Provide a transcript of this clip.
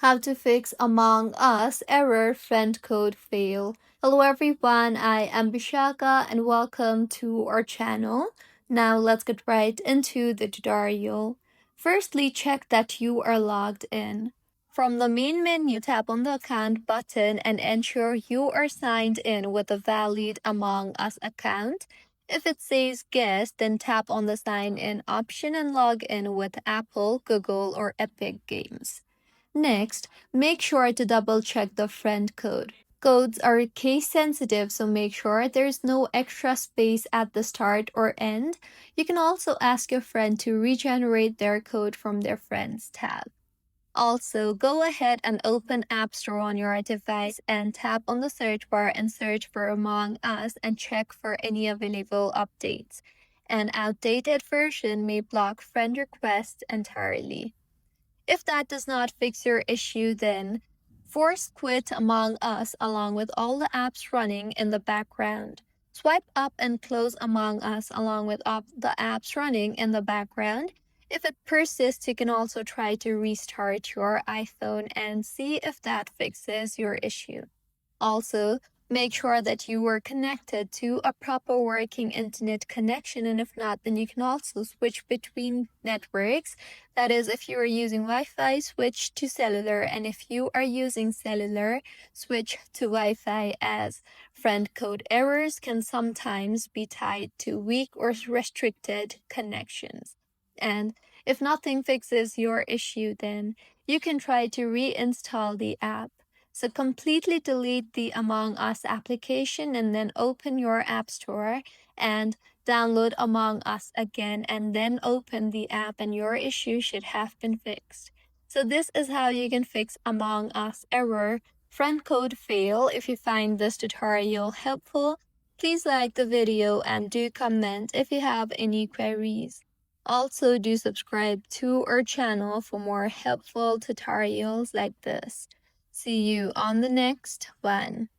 How to fix Among Us error friend code fail. Hello everyone, I am Bishaka and welcome to our channel. Now let's get right into the tutorial. Firstly, check that you are logged in. From the main menu, tap on the account button and ensure you are signed in with a valid Among Us account. If it says guest, then tap on the sign in option and log in with Apple, Google, or Epic Games. Next, make sure to double check the friend code. Codes are case sensitive, so make sure there's no extra space at the start or end. You can also ask your friend to regenerate their code from their Friends tab. Also, go ahead and open App Store on your device and tap on the search bar and search for Among Us and check for any available updates. An outdated version may block friend requests entirely. If that does not fix your issue, then force quit Among Us along with all the apps running in the background. Swipe up and close Among Us along with all the apps running in the background. If it persists, you can also try to restart your iPhone and see if that fixes your issue. Also, make sure that you are connected to a proper working internet connection, and if not, then you can also switch between networks. That is, if you are using Wi-Fi, switch to cellular, and if you are using cellular, switch to Wi-Fi, as friend code errors can sometimes be tied to weak or restricted connections. And if nothing fixes your issue, then you can try to reinstall the app. So completely delete the Among Us application and then open your App Store and download Among Us again and then open the app and your issue should have been fixed. So this is how you can fix Among Us error friend code fail. If you find this tutorial helpful, please like the video and do comment if you have any queries. Also, do subscribe to our channel for more helpful tutorials like this. See you on the next one.